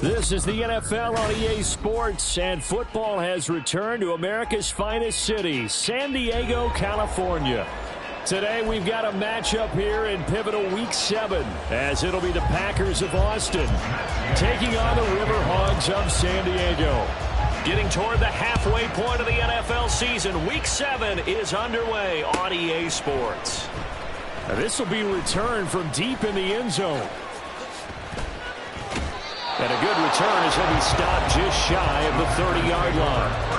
This is the NFL on EA Sports, and football has returned to America's finest city, San Diego, California. Today we've got a matchup here in pivotal Week 7, as it'll be the Packers of Austin taking on the RiverHogs of San Diego. Getting toward the halfway point of the NFL season, Week 7 is underway on EA Sports. Now, this will be returned from deep in the end zone. And a good return as he'll be stopped just shy of the 30-yard line.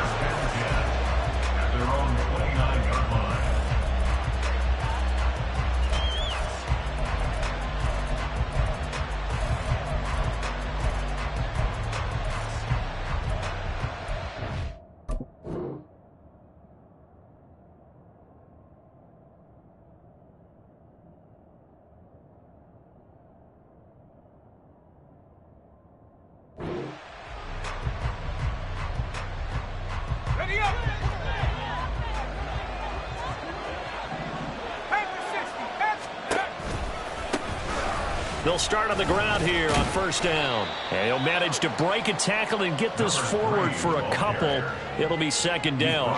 They'll start on the ground here on first down. And he'll manage to break a tackle and get this forward for a couple. It'll be second down.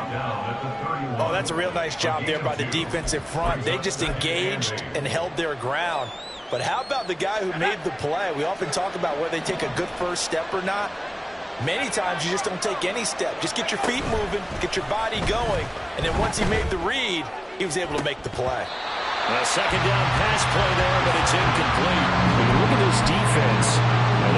Oh, that's a real nice job there by the defensive front. They just engaged and held their ground. But how about the guy who made the play? We often talk about whether they take a good first step or not. Many times you just don't take any step. Just get your feet moving, get your body going, and then once he made the read, he was able to make the play. A second down pass play there, but it's incomplete. When you look at this defense,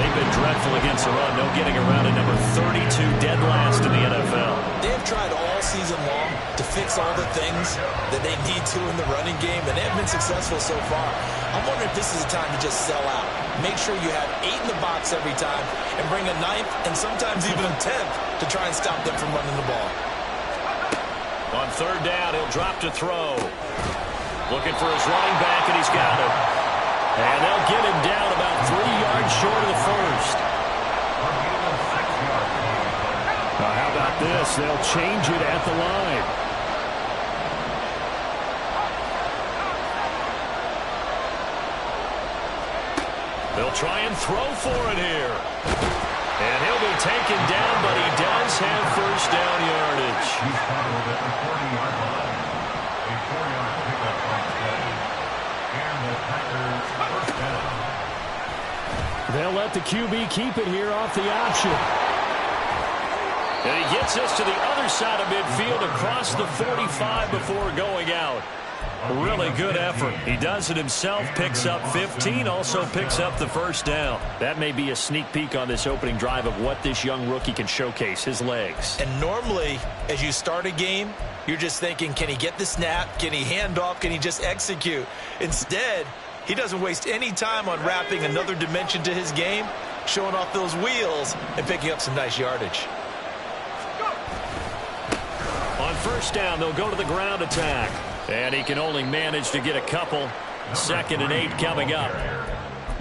they've been dreadful against the run. No getting around at number 32, dead last in the NFL. They've tried all season long to fix all the things that they need to in the running game, and they've been successful so far. I'm wondering if this is a time to just sell out. Make sure you have 8 in the box every time and bring a 9th and sometimes even a 10th to try and stop them from running the ball. On third down, he'll drop to throw. Looking for his running back, and he's got it. And they'll get him down about 3 yards short of the first. Now, how about this? They'll change it at the line. They'll try and throw for it here. And he'll be taken down, but he does have first down yardage. He's followed at the 40-yard line. A 4-yard pickup on play. And the Packers first down. They'll let the QB keep it here off the option. And he gets us to the other side of midfield across the 45 before going out. Really good effort. He does it himself, picks up 15, also picks up the first down. That may be a sneak peek on this opening drive of what this young rookie can showcase, his legs. And normally, as you start a game, you're just thinking, can he get the snap? Can he hand off? Can he just execute? Instead, he doesn't waste any time on wrapping another dimension to his game, showing off those wheels, and picking up some nice yardage. On first down, they'll go to the ground attack. And he can only manage to get a couple. 2nd and 8 coming up.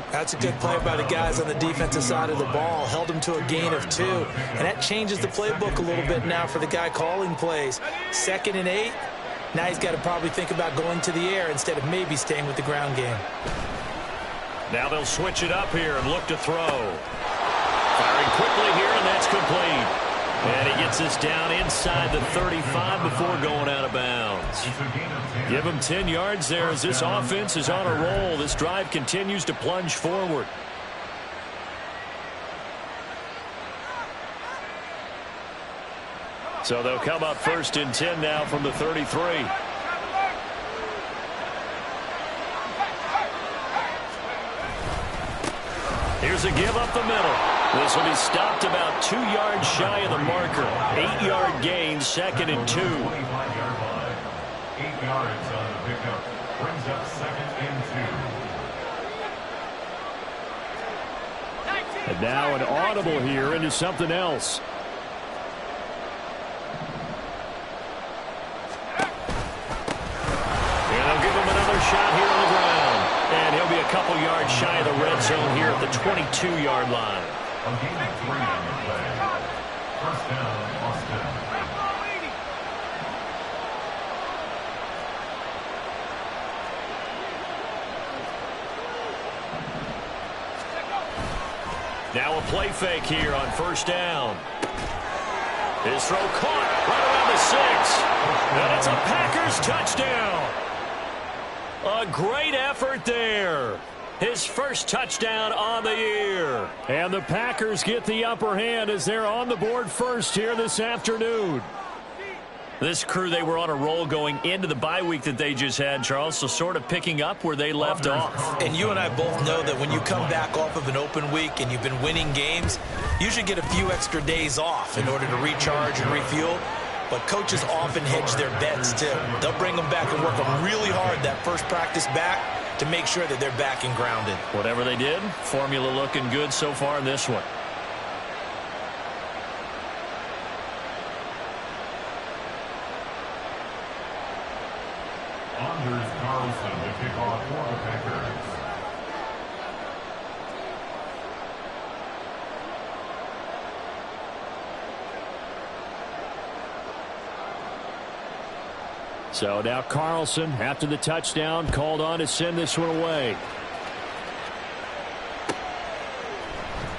That's a good play by the guys on the defensive side of the ball. Held him to a gain of 2. And that changes the playbook a little bit now for the guy calling plays. 2nd and 8. Now he's got to probably think about going to the air instead of maybe staying with the ground game. Now they'll switch it up here and look to throw. Firing quickly here, and that's complete. And he gets us down inside the 35 before going out of bounds. Give him 10 yards there as this offense is on a roll. This drive continues to plunge forward. So they'll come up 1st and 10 now from the 33. Here's a give up the middle. This will be stopped about 2 yards shy of the marker. 8-yard gain, 2nd and 2. 8 yards on the pickup. Brings up 2nd and 2. And now an audible here into something else. And they'll give him another shot here on the ground. And he'll be a couple yards shy of the red zone here at the 22-yard line. A gain of 3 on the play. First down, Austin. Now a play fake here on first down. His throw caught right around the 6. And it's a Packers touchdown. A great effort there. His first touchdown on the year. And the Packers get the upper hand as they're on the board first here this afternoon. This crew, they were on a roll going into the bye week that they just had, Charles, so sort of picking up where they left off. And you and I both know that when you come back off of an open week and you've been winning games, you should get a few extra days off in order to recharge and refuel. But coaches often hedge their bets, too. They'll bring them back and work them really hard that first practice back to make sure that they're back and grounded. Whatever they did, formula looking good so far in this one. Anders Carlson to kick off for the Packers. So now Carlson, after the touchdown, called on to send this one away.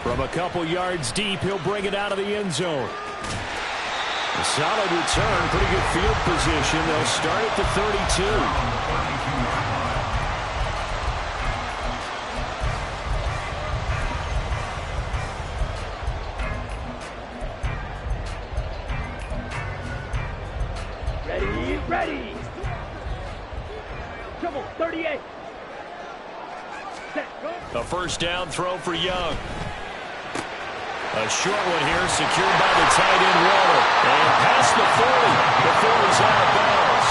From a couple yards deep, he'll bring it out of the end zone. A solid return, pretty good field position. They'll start at the 32. Ready. Trouble, 38. Set, go. A first down throw for Young. A short one here, secured by the tight end Waller. And past the 40 before he's out of bounds.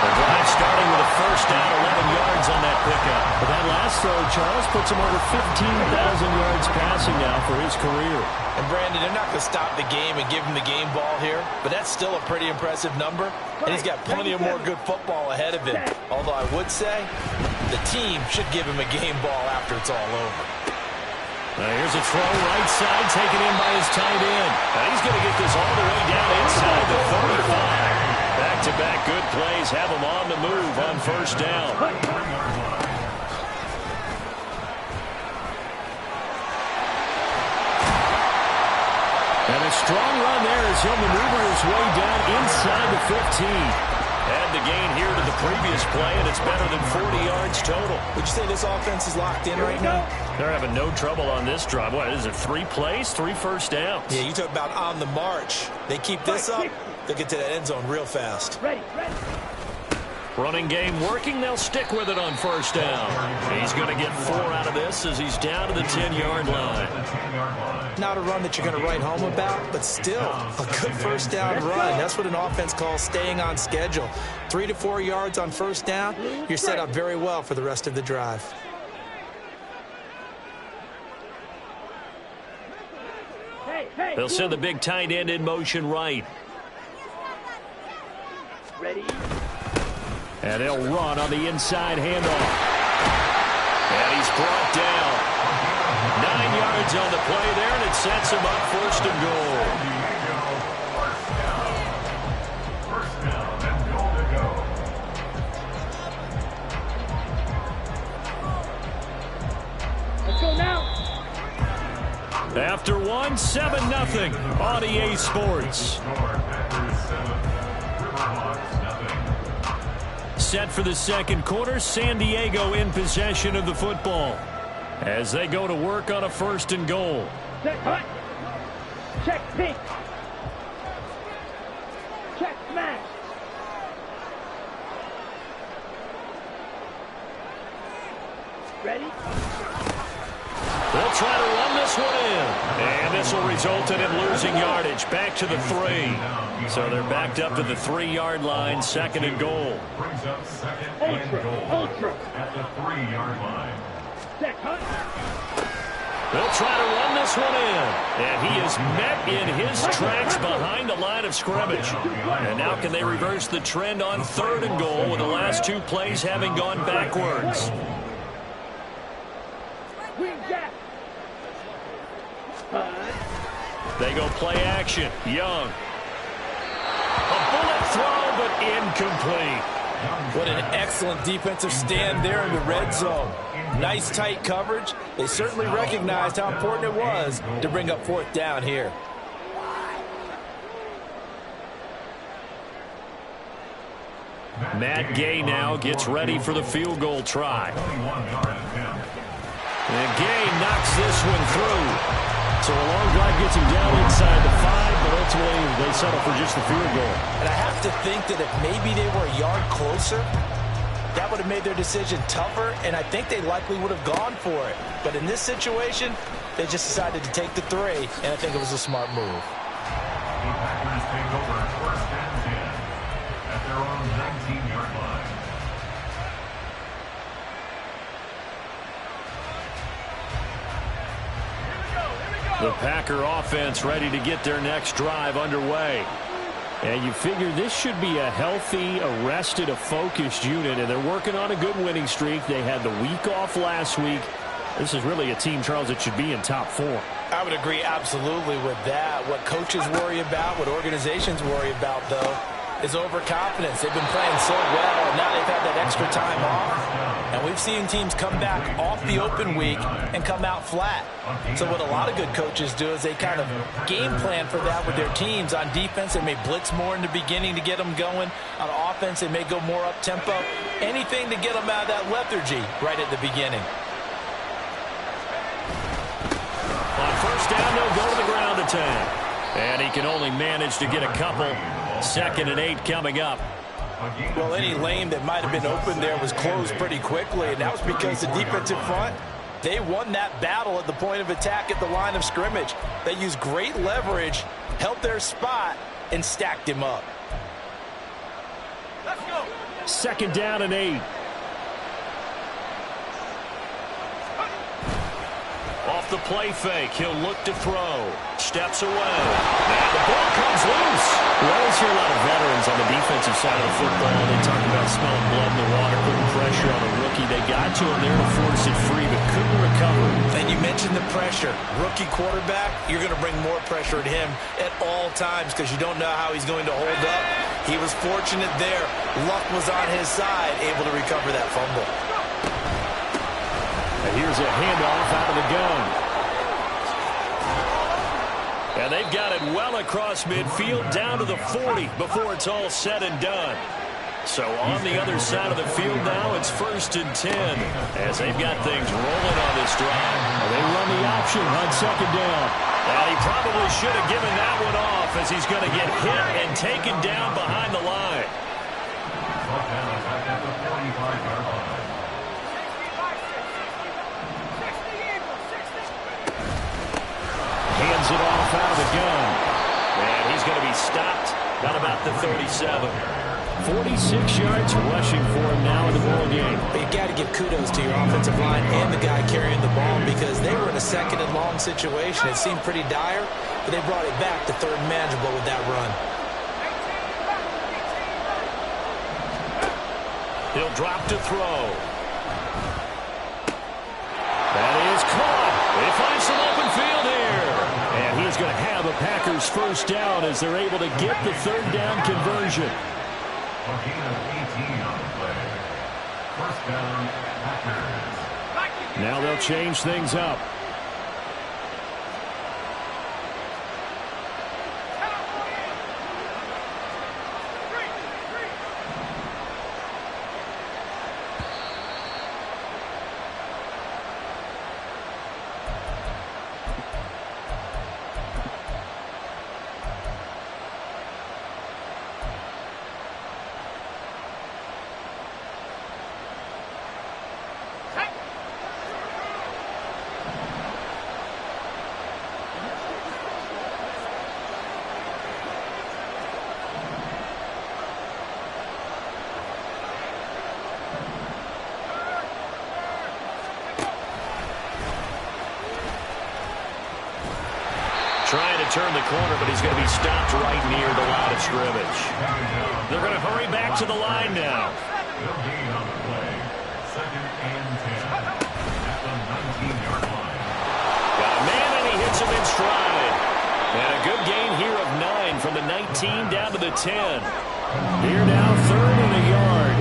The drive starting with a first down, 11 yards on that pickup. But that last throw, Charles, puts him over 15,000 yards passing now for his career. And Brandon, they're not going to stop the game and give him the game ball here, but that's still a pretty impressive number. And he's got plenty of more good football ahead of him. Although I would say the team should give him a game ball after it's all over. Now here's a throw right side taken in by his tight end. Now he's going to get this all the way down inside the 35. Back-to-back good plays have him on the move on first down. And a strong run there as he'll maneuver his way down inside the 15. Add the gain here to the previous play, and it's better than 40 yards total. Would you say this offense is locked in right now? They're having no trouble on this drive. What is it, 3 plays, 3 first downs? Yeah, you talk about on the march. They keep this up, they'll get to that end zone real fast. Ready. Running game working. They'll stick with it on first down. He's going to get 4 out of this as he's down to the 10-yard line. Not a run that you're going to write home about, but still a good first down run. That's what an offense calls staying on schedule. 3 to 4 yards on first down, you're set up very well for the rest of the drive. They'll send the big tight end in motion right. Ready. And they'll run on the inside handoff. And he's brought down. 9 yards on the play there, and it sets him up first and goal. First down and goal to go. Let's go now. After 1, 7-0 on EA Sports. Set for the second quarter, San Diego in possession of the football as they go to work on a first and goal. Set, hut. Check pink. Check smash. Ready? They'll try to run this one in. And this will result in him losing yardage back to the 3. So they're backed up to the 3-yard line, second and goal. Brings up second and goal at the 3-yard line. Set, hut. They'll try to run this one in. And he is met in his tracks behind the line of scrimmage. And now can they reverse the trend on third and goal with the last 2 plays having gone backwards? Wing jack. They go play action. Young. A bullet throw, but incomplete. What an excellent defensive stand there in the red zone. Nice tight coverage. They certainly recognized how important it was to bring up fourth down here. Matt Gay now gets ready for the field goal try. And Gay knocks this one through. So a long drive gets him down inside the 5, but ultimately they settle for just the field goal. And I have to think that if maybe they were a yard closer, that would have made their decision tougher, and I think they likely would have gone for it. But in this situation, they just decided to take the 3, and I think it was a smart move. The Packers take over first and 10 at their own 19-yard line. The Packer offense ready to get their next drive underway. And you figure this should be a healthy, a rested, a focused unit, and they're working on a good winning streak. They had the week off last week. This is really a team, Charles, that should be in top 4. I would agree absolutely with that. What coaches worry about, what organizations worry about, though, is overconfidence. They've been playing so well, and now they've had that extra time off. And we've seen teams come back off the open week and come out flat. So what a lot of good coaches do is they kind of game plan for that with their teams. On defense, they may blitz more in the beginning to get them going. On offense, they may go more up-tempo. Anything to get them out of that lethargy right at the beginning. On first down, they'll go to the ground attack. And he can only manage to get a couple. 2nd and 8 coming up. Well, any lane that might have been open there was closed pretty quickly, and that was because the defensive front, they won that battle at the point of attack at the line of scrimmage. They used great leverage, held their spot, and stacked him up. Let's go. 2nd down and 8. Off the play fake, he'll look to throw. Steps away. And the ball comes loose. We always hear a lot of veterans on the defensive side of the football. They talk about smelling blood in the water, putting pressure on a rookie. They got to him there to force it free, but couldn't recover. And you mentioned the pressure. Rookie quarterback, you're going to bring more pressure at him at all times because you don't know how he's going to hold up. He was fortunate there. Luck was on his side, able to recover that fumble. And here's a handoff out of the gun. And they've got it well across midfield down to the 40 before it's all said and done. So on the other side of the field now, it's 1st and 10 as they've got things rolling on this drive. They run the option on 2nd down. And he probably should have given that one off as he's going to get hit and taken down behind the line. At the 45-yard line. Hands it off out of the gun. And he's going to be stopped at about the 37. 46 yards rushing for him now in the ball game. But you got to give kudos to your offensive line and the guy carrying the ball because they were in a 2nd and long situation. It seemed pretty dire, but they brought it back to 3rd and manageable with that run. He'll drop to throw. That is caught. They find some open field here. And he's going to have a Packers first down as they're able to get the 3rd down conversion. A gain of 18 on the play. First down, Packers. Now they'll change things up. Trying to turn the corner, but he's going to be stopped right near the line of scrimmage. They're going to hurry back to the line now. No gain on the play. 2nd and 10 at the 19-yard line. Got a man, and he hits him in stride. And a good gain here of 9 from the 19 down to the 10. Here now, 3rd and a yard.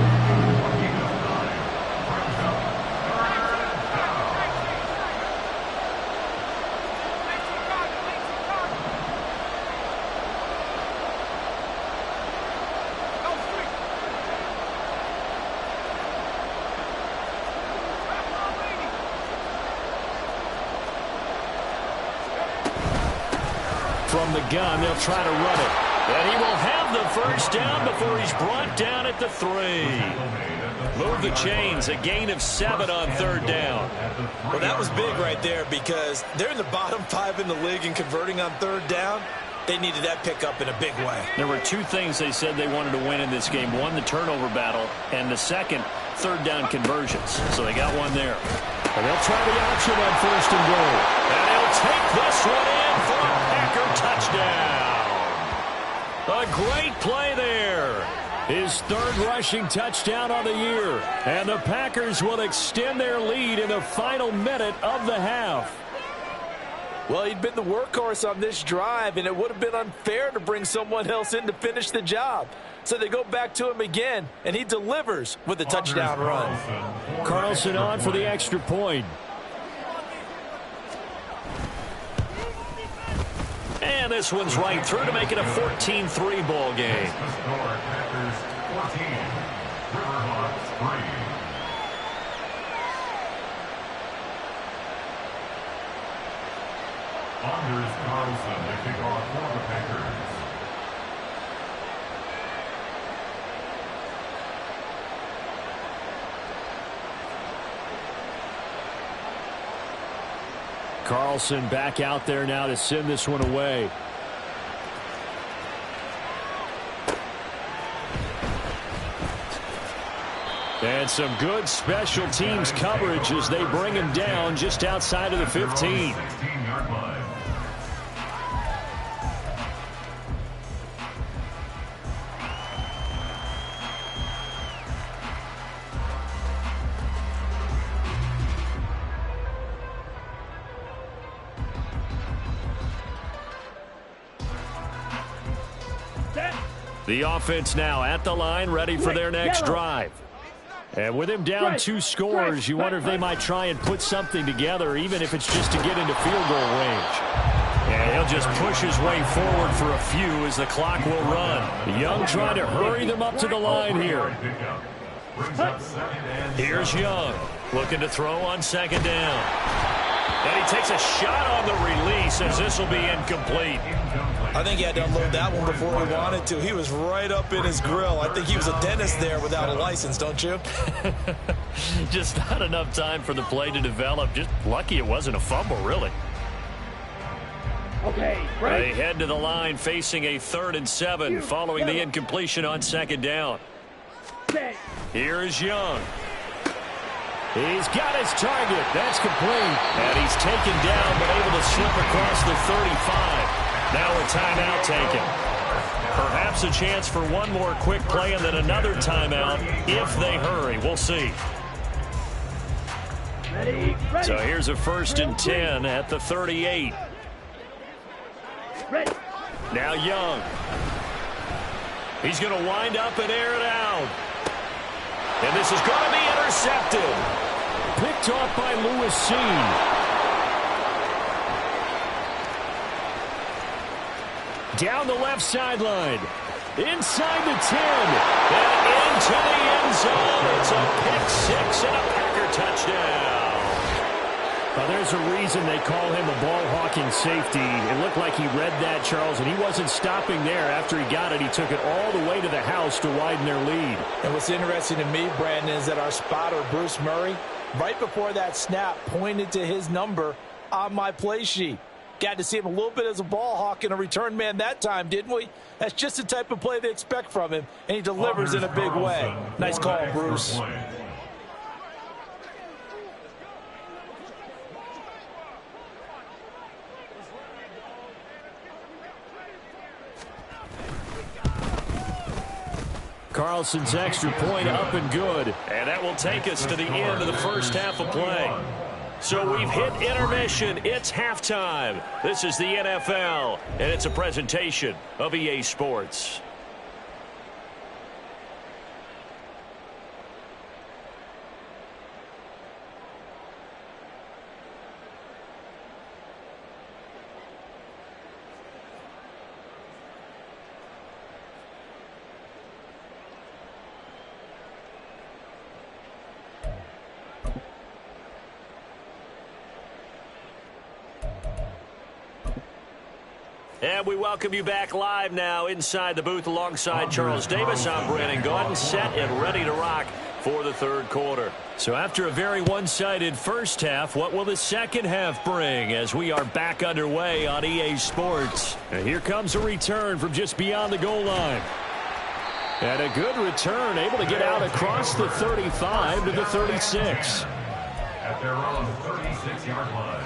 from the gun. They'll try to run it. And he will have the first down before he's brought down at the 3. Move the chains, a gain of 7 on 3rd down. Well, that was big right there because they're in the bottom 5 in the league in converting on 3rd down. They needed that pickup in a big way. There were 2 things they said they wanted to win in this game. One, the turnover battle, and the second, 3rd down conversions. So they got one there. And they'll try the option on 1st and goal. And he'll take this one in for a Packer touchdown. A great play there. His 3rd rushing touchdown on the year. And the Packers will extend their lead in the final minute of the half. Well, he'd been the workhorse on this drive, and it would have been unfair to bring someone else in to finish the job. So they go back to him again, and he delivers with a touchdown run. Carlson on for the extra point. And this one's right through to make it a 14-3 ball game. Packers 14, RiverHogs 3. Anders Carlson to kick off for the Packers. Carlson back out there now to send this one away. And some good special teams coverage as they bring him down just outside of the 15. 16-yard line. The offense now at the line, ready for their next drive. And with him down 2 scores, you wonder if they might try and put something together, even if it's just to get into field goal range. And he'll just push his way forward for a few as the clock will run. Young trying to hurry them up to the line here. Here's Young, looking to throw on 2nd down. And he takes a shot on the release as this will be incomplete. I think he had to unload that one before he wanted to. He was right up in his grill. I think he was a dentist there without a license, don't you? Just not enough time for the play to develop. Just lucky it wasn't a fumble, really. Okay, right. They head to the line facing a 3rd and 7 following the incompletion on 2nd down. Here is Young. He's got his target. That's complete. And he's taken down but able to slip across the 35. Now a timeout taken. Perhaps a chance for one more quick play and then another timeout if they hurry. We'll see. Ready. So here's a 1st and 10 at the 38. Ready. Now Young. He's going to wind up and air it out. And this is going to be intercepted. Picked off by Lewis Seen. Down the left sideline. Inside the 10. And into the end zone. It's a pick 6 and a Packer touchdown. Now, there's a reason they call him a ball-hawking safety. It looked like he read that, Charles, and he wasn't stopping there. After he got it, he took it all the way to the house to widen their lead. And what's interesting to me, Brandon, is that our spotter, Bruce Murray, right before that snap, pointed to his number on my play sheet. Got to see him a little bit as a ball hawk and a return man that time, didn't we? That's just the type of play they expect from him, and he delivers in a big way. Nice call, Bruce. Carlson's extra point up and good. And that will take us to the end of the first half of play. So we've hit intermission. It's halftime. This is the NFL, and it's a presentation of EA Sports. And we welcome you back live now inside the booth alongside Charles Davis. I'm Brandon Gaudin, set and ready to rock for the third quarter. So after a very one-sided first half, what will the second half bring as we are back underway on EA Sports? And here comes a return from just beyond the goal line. And a good return, able to get out across the 35 to the 36. At their own 36-yard line.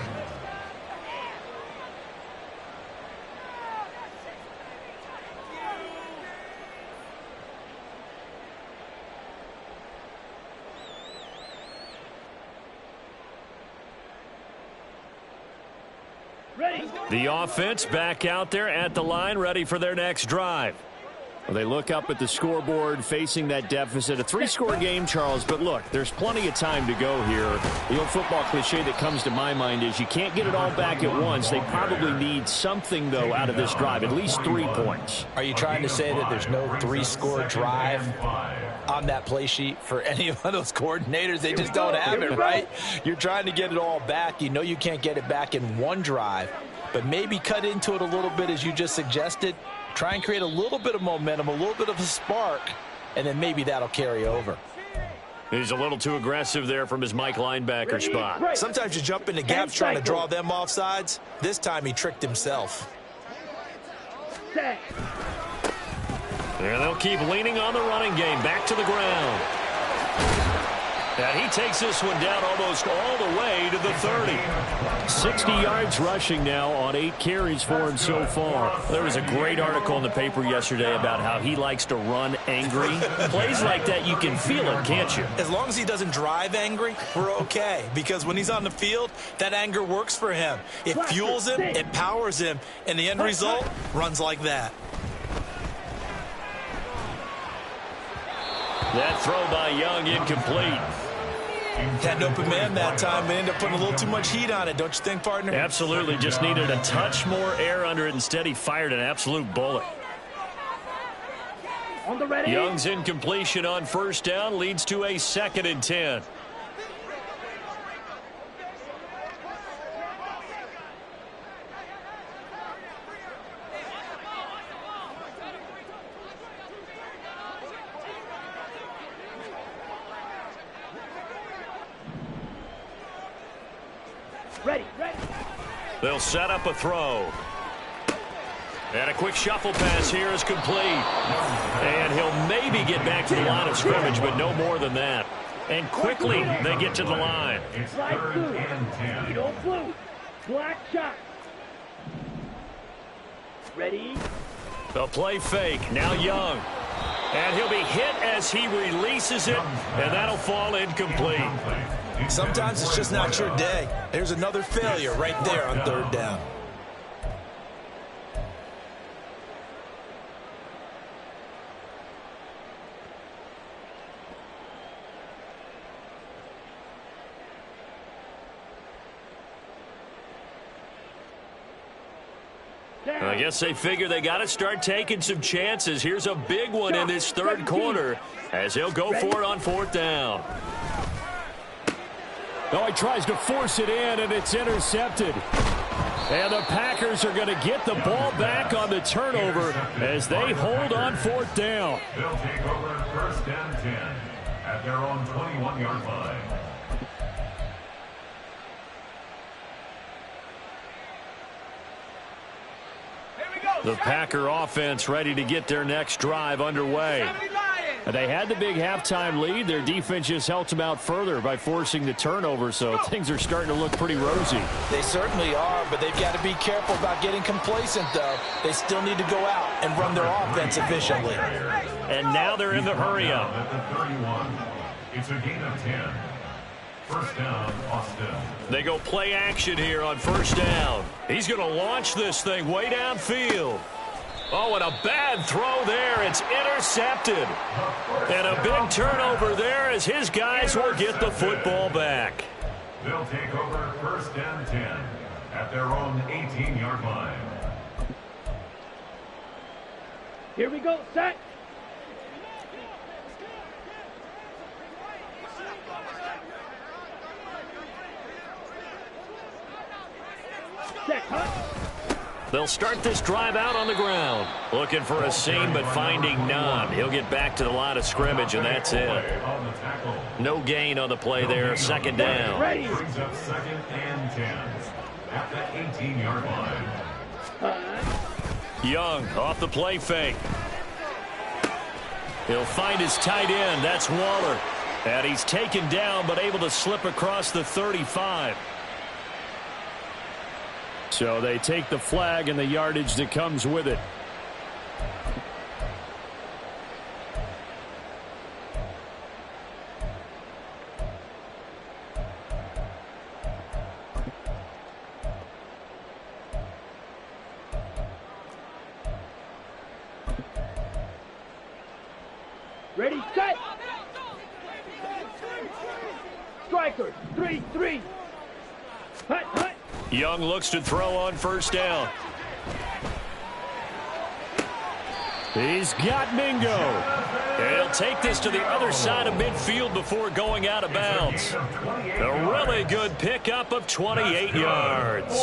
The offense back out there at the line, ready for their next drive. Well, they look up at the scoreboard, facing that deficit. A three-score game, Charles, but look, there's plenty of time to go here. The old football cliche that comes to my mind is you can't get it all back at once. They probably need something, though, out of this drive, at least 3 points. Are you trying to say that there's no three-score drive on that play sheet for any of those coordinators? They just don't have it, right? You're trying to get it all back. You know you can't get it back in one drive, but maybe cut into it a little bit as you just suggested. Try and create a little bit of momentum, a little bit of a spark, and then maybe that'll carry over. He's a little too aggressive there from his Mike linebacker spot. Sometimes you jump into gaps trying to draw them off sides. This time he tricked himself. Set. And they'll keep leaning on the running game. Back to the ground. And he takes this one down almost all the way to the 30. 60 yards rushing now on 8 carries for him so far. There was a great article in the paper yesterday about how he likes to run angry. Plays like that, you can feel it, can't you? As long as he doesn't drive angry, we're okay. Because when he's on the field, that anger works for him. It fuels him, it powers him, and the end result runs like that. That throw by Young incomplete. Had an open man that time, but ended up putting a little too much heat on it, don't you think, partner? Absolutely. Just needed a touch more air under it. Instead, he fired an absolute bullet. On the ready. Young's incompletion on first down leads to a 2nd and 10. Ready. They'll set up a throw. And a quick shuffle pass here is complete. And he'll maybe get back to the line of scrimmage, but no more than that. And quickly they get to the line. It's 3rd and 10. Eagle blue. Black shot. Ready. The play fake. Now Young. And he'll be hit as he releases it. And that'll fall incomplete. Sometimes it's just not your day. There's another failure right there on 3rd down. I guess they figure they got to start taking some chances. Here's a big one in this 3rd quarter as he'll go for it on 4th down. Oh, he tries to force it in, and it's intercepted. And the Packers are going to get the ball back on the turnover as they hold on 4th down. They'll take over 1st and 10 at their own 21-yard line. The Packer offense ready to get their next drive underway. They had the big halftime lead. Their defense just helped them out further by forcing the turnover, so things are starting to look pretty rosy. They certainly are, but they've got to be careful about getting complacent, though. They still need to go out and run their offense efficiently. And now they're in the hurry-up. At the 31, it's a gain of 10. 1st down, Austin. They go play action here on 1st down. He's going to launch this thing way downfield. Oh, and a bad throw there. It's intercepted. And a big turnover there as his guys will get the football back. They'll take over 1st and 10 at their own 18-yard line. Here we go. Set. Set. Huh? They'll start this drive out on the ground. Looking for a seam, but finding none. He'll get back to the line of scrimmage, and that's it. No gain on the play there. Second down. Ready. Brings up 2nd and 10 at the 18-yard line. Young off the play fake. He'll find his tight end. That's Waller. And he's taken down, but able to slip across the 35. So they take the flag and the yardage that comes with it. Ready, set. Strikers, 3-3. Hut, hut. Young looks to throw on first down. He's got Mingo. And he'll take this to the other side of midfield before going out of bounds. A really good pickup of 28 yards.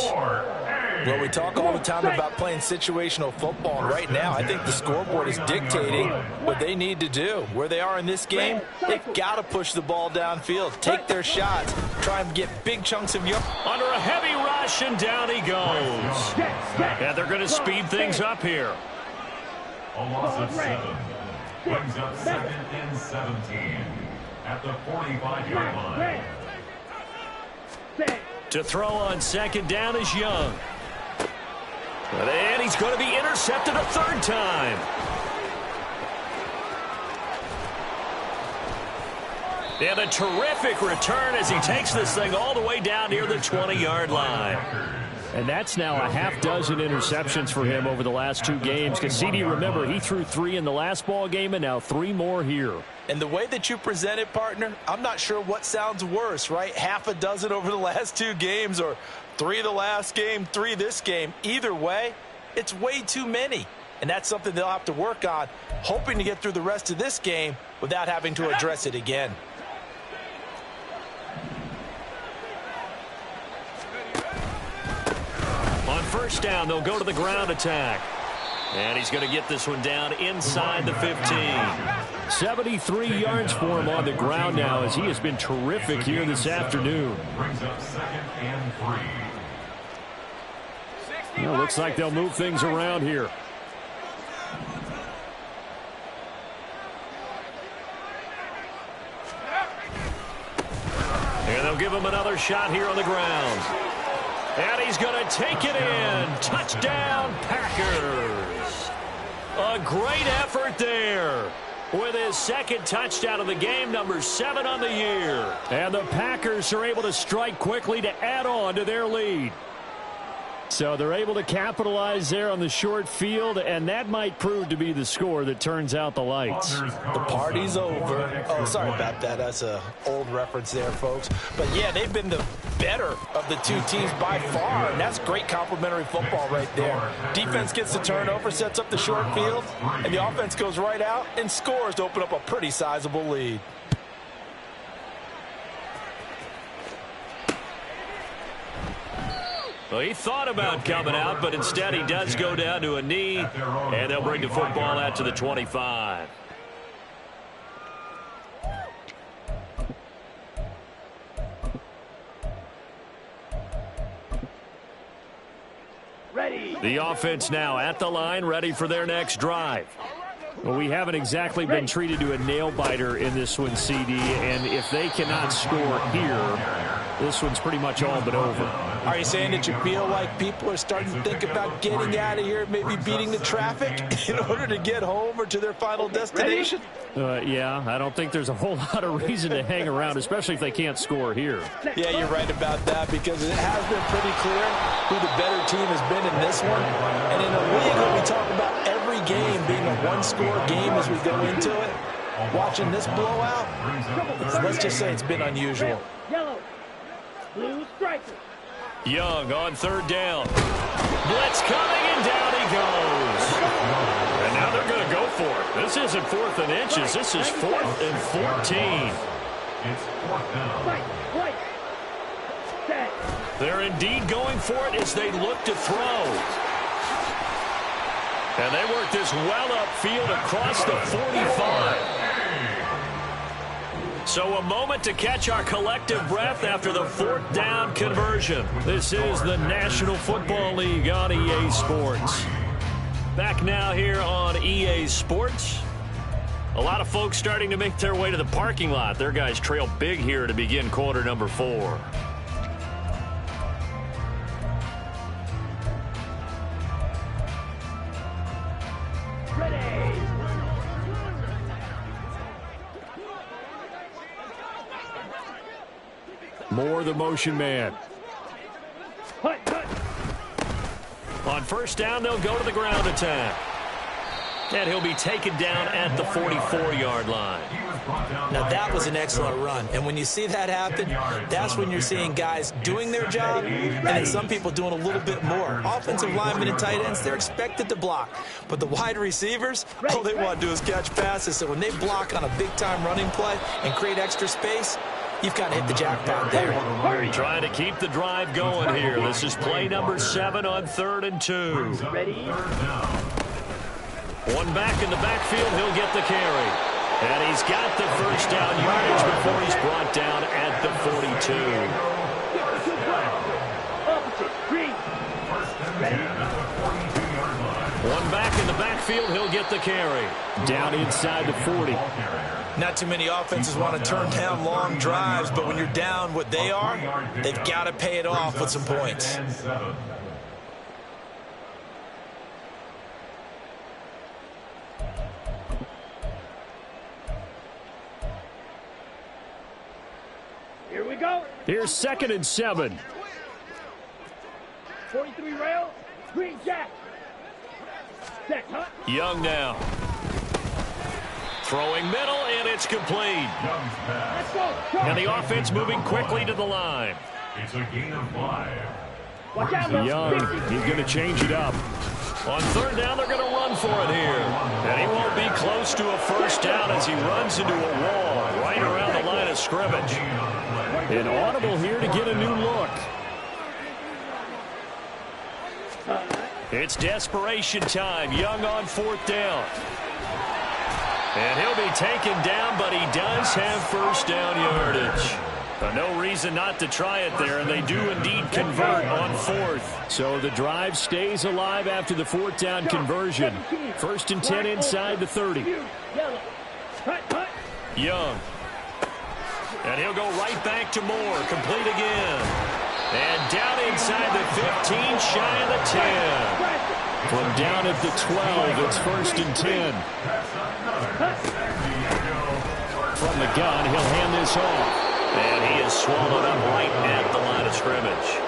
Well, we talk all the time about playing situational football, and right now I think the scoreboard is dictating what they need to do. Where they are in this game, they've got to push the ball downfield, take their shots, try and get big chunks of yards. Under a heavy rush, and down he goes. And they're going to speed things up here. A loss of 7 brings up 2nd and 17 at the 45-yard line. To throw on second down is Young. And he's going to be intercepted a third time. And a terrific return as he takes this thing all the way down near the 20-yard line. And that's now a half dozen interceptions for him over the last 2 games. Because, CD, remember, he threw 3 in the last ball game and now 3 more here. And the way that you present it, partner, I'm not sure what sounds worse, right? Half a dozen over the last 2 games or 3 the last game, 3 this game. Either way, it's way too many. And that's something they'll have to work on, hoping to get through the rest of this game without having to address it again. On first down, they'll go to the ground attack. And he's going to get this one down inside the 15. 73 yards for him on the ground now as he has been terrific here this afternoon. Brings up 2nd and 3. Well, looks like they'll move things around here. And they'll give him another shot here on the ground. And he's going to take it in. Touchdown, Packers. A great effort there. With his second touchdown of the game, number 7 on the year. And the Packers are able to strike quickly to add on to their lead. So they're able to capitalize there on the short field, and that might prove to be the score that turns out the lights. The party's over. Oh, sorry about that. That's an old reference there, folks. But, yeah, they've been the better of the 2 teams by far, and that's great complimentary football right there. Defense gets the turnover, sets up the short field, and the offense goes right out and scores to open up a pretty sizable lead. Well, he thought about coming out, but instead he does go down to a knee, and they'll bring the football out to the 25. Ready. The offense now at the line, ready for their next drive. Well, we haven't exactly been treated to a nail-biter in this one, CD, and if they cannot score here, this one's pretty much all but over. Are you saying that you feel like people are starting to think about getting out of here, maybe beating the traffic in order to get home or to their final destination? Yeah, I don't think there's a whole lot of reason to hang around, especially if they can't score here. Yeah, you're right about that because it has been pretty clear who the better team has been in this one. And in a league where we talk about every game being a one-score game as we go into it, watching this blowout, let's just say it's been unusual. Yellow. Blue striker. Young on third down. Blitz coming, and down he goes. And now they're going to go for it. This isn't 4th and inches. This is 4th and 14. It's 4th down. Right. Set. They're indeed going for it as they look to throw. And they work this well upfield across the 45. So a moment to catch our collective breath after the fourth down conversion. This is the National Football League on EA Sports. Back now here on EA Sports. A lot of folks starting to make their way to the parking lot. Their guys trail big here to begin quarter number 4. Moore, the motion man. On first down, they'll go to the ground attack. And he'll be taken down at the 44-yard line. Now, that was an excellent run. And when you see that happen, that's when you're seeing guys doing their job and then some people doing a little bit more. Offensive linemen and tight ends, they're expected to block. But the wide receivers, all they want to do is catch passes. So when they block on a big-time running play and create extra space, you've got to hit the jackpot there. Trying to keep the drive going here. This is play number 7 on 3rd and 2. Ready? One back in the backfield, he'll get the carry. And he's got the first down yardage before he's brought down at the 42. One back in the backfield, he'll get the carry. Down inside the 40. Not too many offenses want to turn down long drives, but when you're down what they are, they've got to pay it off with some points. Here we go. Here's 2nd and 7. 43 rail. Green jack. Set, huh? Young now. Throwing middle, and it's complete. Let's go. And the offense moving quickly to the line. It's a gain of 5. Watch out, Mel. Young, he's going to change it up. On 3rd down, they're going to run for it here. And he won't be close to a first down as he runs into a wall right around the line of scrimmage. An audible here to get a new look. It's desperation time. Young on 4th down. And he'll be taken down, but he does have first down yardage. No reason not to try it there, and they do indeed convert on 4th. So the drive stays alive after the 4th down conversion. 1st and 10 inside the 30. Young. And he'll go right back to Moore. Complete again. And down inside the 15, shy of the 10. From down at the 12, it's 1st and 10. From the gun, he'll hand this off. And he is swallowed up right at the line of scrimmage.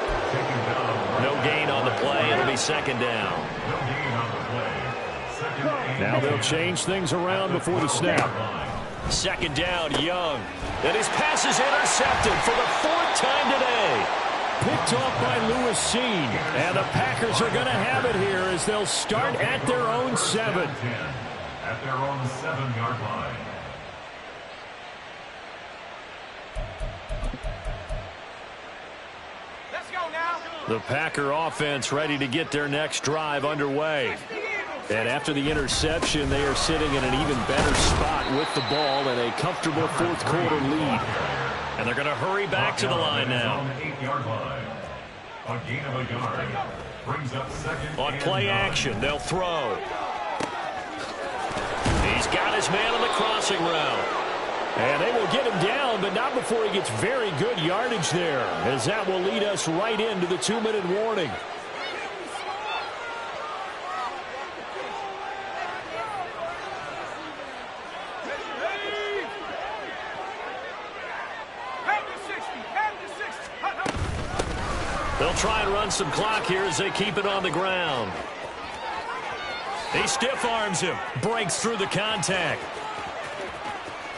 No gain on the play. It'll be 2nd down. Now they'll change things around before the snap. 2nd down, Young. And his pass is intercepted for the 4th time today. Picked off by Lewis Seen. And the Packers are going to have it here as they'll start at their own 7. At their own 7-yard line. Let's go now. The Packer offense ready to get their next drive underway. And after the interception, they are sitting in an even better spot with the ball and a comfortable 4th quarter lead. And they're going to hurry back to the line now. A gain of a yard. Brings up 2nd. On play action, they'll throw. He's got his man on the crossing route. And they will get him down, but not before he gets very good yardage there, as that will lead us right into the 2-minute warning. They'll try and run some clock here as they keep it on the ground. He stiff arms him, breaks through the contact.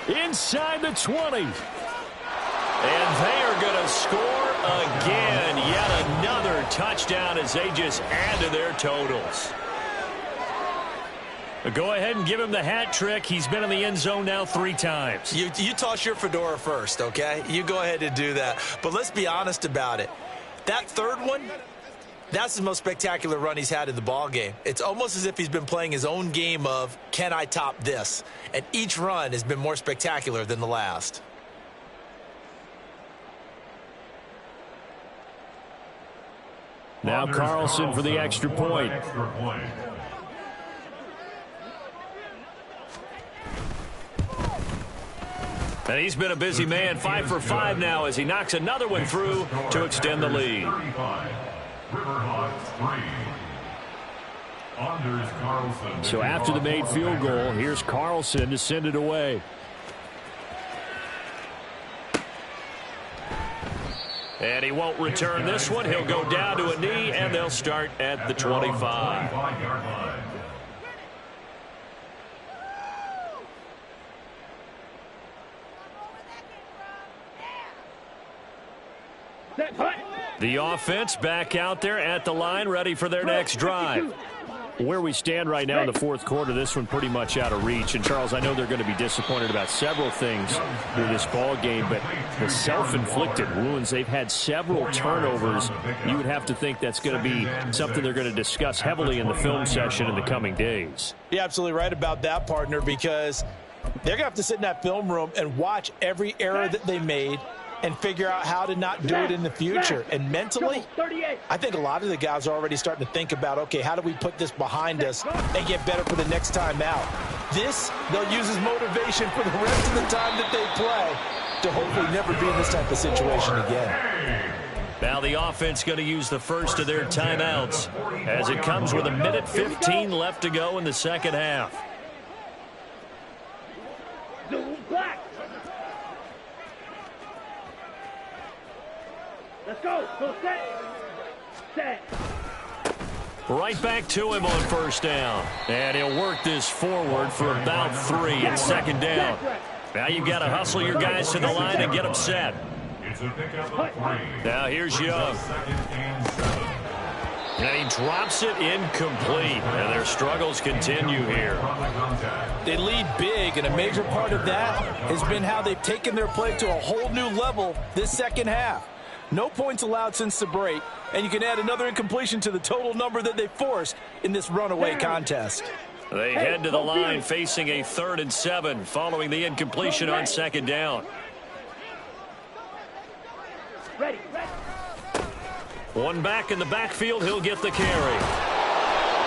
Inside the 20. And they are going to score again. Yet another touchdown as they just add to their totals. Go ahead and give him the hat trick. He's been in the end zone now 3 times. You toss your fedora first, okay? You go ahead and do that. But let's be honest about it. That 3rd one, That's the most spectacular run he's had in the ball game. It's almost as if he's been playing his own game of, can I top this? And each run has been more spectacular than the last. Now Carlson for the extra point. And he's been a busy man, 5 for 5 now as he knocks another one through to extend the lead. So after the made field goal, here's Carlson to send it away. And he won't return this one. He'll go down to a knee, and they'll start at the 25. The offense back out there at the line, ready for their next drive. Where we stand right now in the fourth quarter, this one pretty much out of reach. And, Charles, I know they're going to be disappointed about several things through this ball game, but the self-inflicted wounds, they've had several turnovers. You would have to think that's going to be something they're going to discuss heavily in the film session in the coming days. You're absolutely right about that, partner, because they're going to have to sit in that film room and watch every error that they made and figure out how to not do it in the future. And mentally, I think a lot of the guys are already starting to think about, okay, how do we put this behind us and get better for the next time out? This, they'll use as motivation for the rest of the time that they play to hopefully never be in this type of situation again. Now the offense going to use the first of their timeouts as it comes with 1:15 left to go in the second half. Let's go. Go set. Set. Right back to him on first down. And he'll work this forward for about 3 and second down. Now you've got to hustle your guys to the line and get them set. Now here's Young. And he drops it incomplete. And their struggles continue here. They lead big, and a major part of that has been how they've taken their play to a whole new level this second half. No points allowed since the break, and you can add another incompletion to the total number that they forced in this runaway contest. They head to the line facing a 3rd and 7 following the incompletion on second down. Ready. One back in the backfield, he'll get the carry.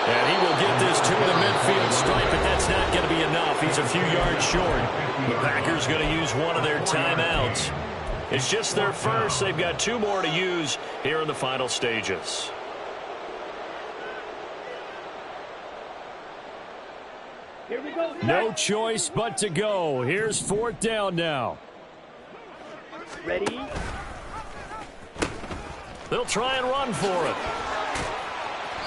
And he will get this to the midfield stripe, but that's not going to be enough. He's a few yards short. The Packers going to use one of their timeouts. It's just their first. They've got 2 more to use here in the final stages. Here we go. No choice but to go. Here's 4th down now. Ready. They'll try and run for it.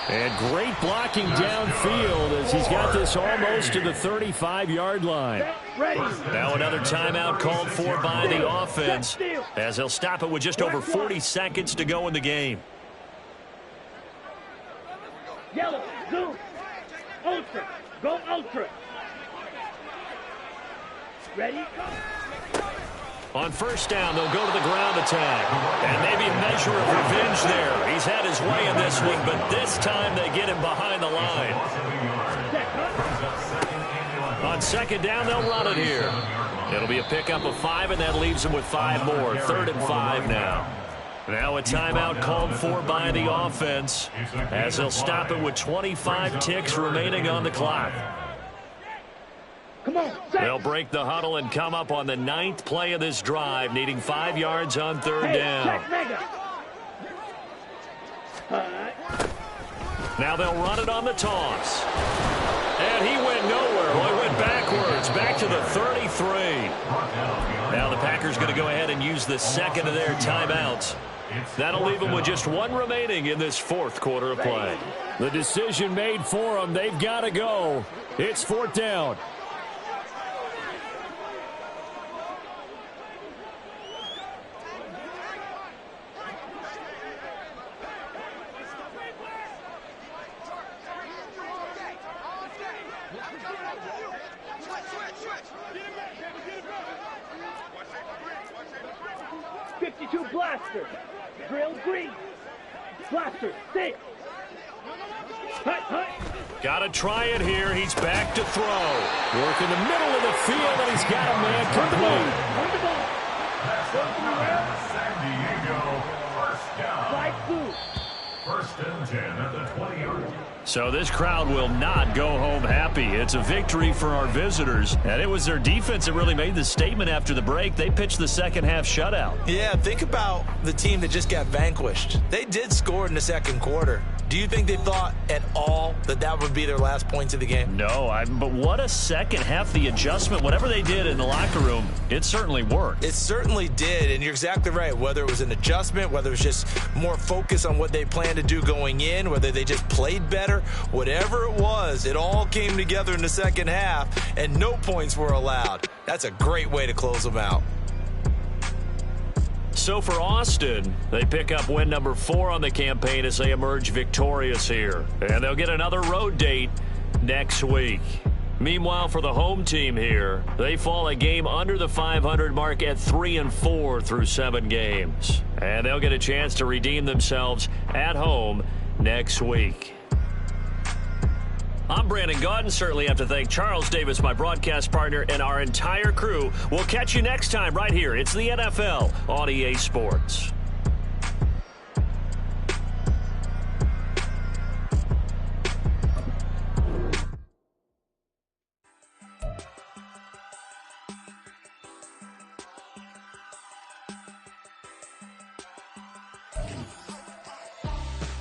And great blocking downfield as he's got this almost to the 35-yard line. Ready. Now another timeout called for by the offense as they'll stop it with just over 40 seconds to go in the game. Yellow. Zoom. Ultra. Go ultra. Ready. On first down, they'll go to the ground attack. And maybe a measure of revenge there. He's had his way in this one, but this time they get him behind the line. On second down, they'll run it here. It'll be a pickup of 5, and that leaves them with 5 more. 3rd and 5 now. Now a timeout called for by the offense as they'll stop it with 25 ticks remaining on the clock. Come on. They'll break the huddle and come up on the 9th play of this drive, needing 5 yards on 3rd down. Now they'll run it on the toss. And he went nowhere. Well, he went backwards, back to the 33. Now the Packers going to go ahead and use the second of their timeouts. That'll leave them with just 1 remaining in this 4th quarter of play. The decision made for them. They've got to go. It's 4th down. Blaster. Drill green. Blaster, 6. Hut. Got to try it here. He's back to throw. Work in the middle of the field, and he's got a man complete. Run the ball. San Diego, first down. Slide through. First and 10 at the 20-yard line. So this crowd will not go home happy. It's a victory for our visitors. And it was their defense that really made the statement after the break. They pitched the second half shutout. Yeah, think about the team that just got vanquished. They did score in the second quarter. Do you think they thought at all that that would be their last points of the game? No, but what a second half. The adjustment, whatever they did in the locker room, it certainly worked. It certainly did, and you're exactly right. Whether it was an adjustment, whether it was just more focus on what they planned to do going in, whether they just played better, whatever it was, it all came together in the second half, and no points were allowed. That's a great way to close them out. So for Austin, they pick up win number 4 on the campaign as they emerge victorious here. And they'll get another road date next week. Meanwhile, for the home team here, they fall a game under the 500 mark at 3-4 through 7 games. And they'll get a chance to redeem themselves at home next week. I'm Brandon Gaudin. Certainly have to thank Charles Davis, my broadcast partner, and our entire crew. We'll catch you next time right here. It's the NFL on EA Sports.